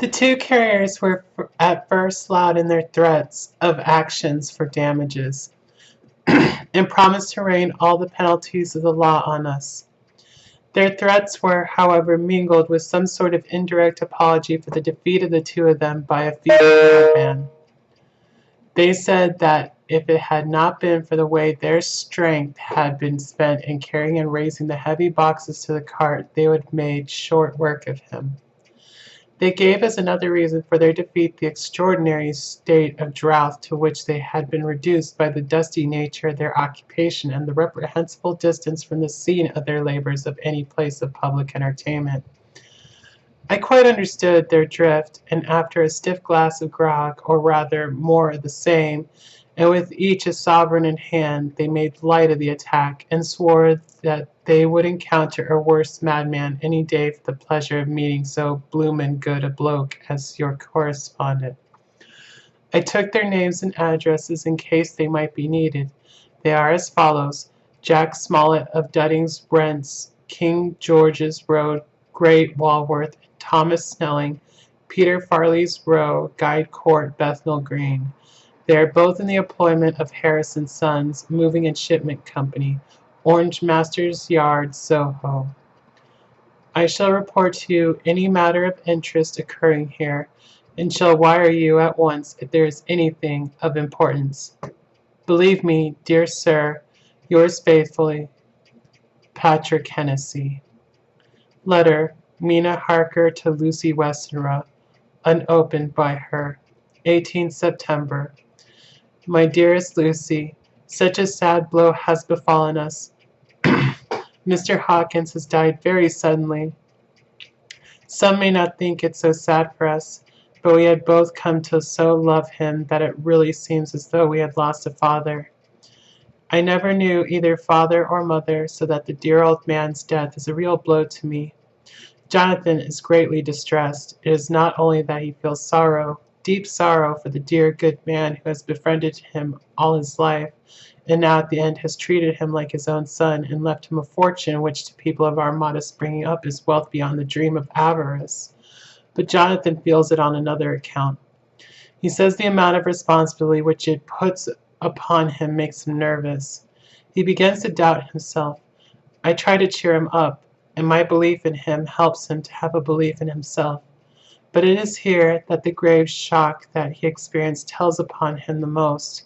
The two carriers were at first loud in their threats of actions for damages, and promised to rain all the penalties of the law on us. Their threats were, however, mingled with some sort of indirect apology for the defeat of the two of them by a female madman. They said that if it had not been for the way their strength had been spent in carrying and raising the heavy boxes to the cart, they would have made short work of him. They gave as another reason for their defeat the extraordinary state of drought to which they had been reduced by the dusty nature of their occupation and the reprehensible distance from the scene of their labors of any place of public entertainment. I quite understood their drift, and after a stiff glass of grog, or rather more of the same, and with each a sovereign in hand, they made light of the attack, and swore that they would encounter a worse madman any day for the pleasure of meeting so bloomin' good a bloke as your correspondent. I took their names and addresses in case they might be needed. They are as follows: Jack Smollett of Dudding's Rents, King George's Road, Great Walworth, Thomas Snelling, Peter Farley's Row, Guide Court, Bethnal Green. They are both in the employment of Harris and Sons, Moving and Shipment Company, Orange Masters Yard, Soho. I shall report to you any matter of interest occurring here, and shall wire you at once if there is anything of importance. Believe me, dear sir, yours faithfully, Patrick Hennessy. Letter, Mina Harker to Lucy Westenra, unopened by her. 18th September. My dearest Lucy, such a sad blow has befallen us. Mr. Hawkins has died very suddenly. Some may not think it so sad for us, but we had both come to so love him that it really seems as though we had lost a father. I never knew either father or mother, so that the dear old man's death is a real blow to me. Jonathan is greatly distressed. It is not only that he feels sorrow, deep sorrow for the dear good man who has befriended him all his life, and now at the end has treated him like his own son, and left him a fortune which to people of our modest bringing up is wealth beyond the dream of avarice. But Jonathan feels it on another account. He says the amount of responsibility which it puts upon him makes him nervous. He begins to doubt himself. I try to cheer him up, and my belief in him helps him to have a belief in himself. But it is here that the grave shock that he experienced tells upon him the most.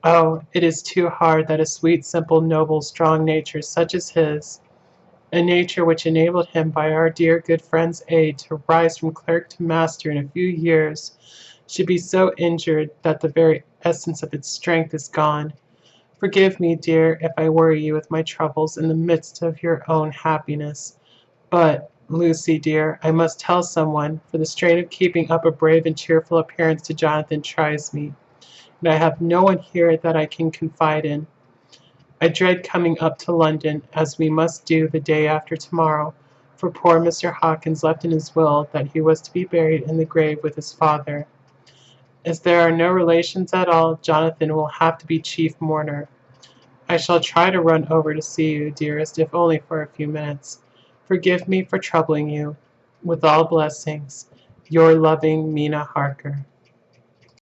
Oh, it is too hard that a sweet, simple, noble, strong nature such as his, a nature which enabled him by our dear good friend's aid to rise from clerk to master in a few years, should be so injured that the very essence of its strength is gone. Forgive me, dear, if I worry you with my troubles in the midst of your own happiness. But, Lucy, dear, I must tell someone, for the strain of keeping up a brave and cheerful appearance to Jonathan tries me, and I have no one here that I can confide in. I dread coming up to London, as we must do the day after tomorrow, for poor Mr. Hawkins left in his will that he was to be buried in the grave with his father. As there are no relations at all, Jonathan will have to be chief mourner. I shall try to run over to see you, dearest, if only for a few minutes. Forgive me for troubling you. With all blessings, your loving Mina Harker.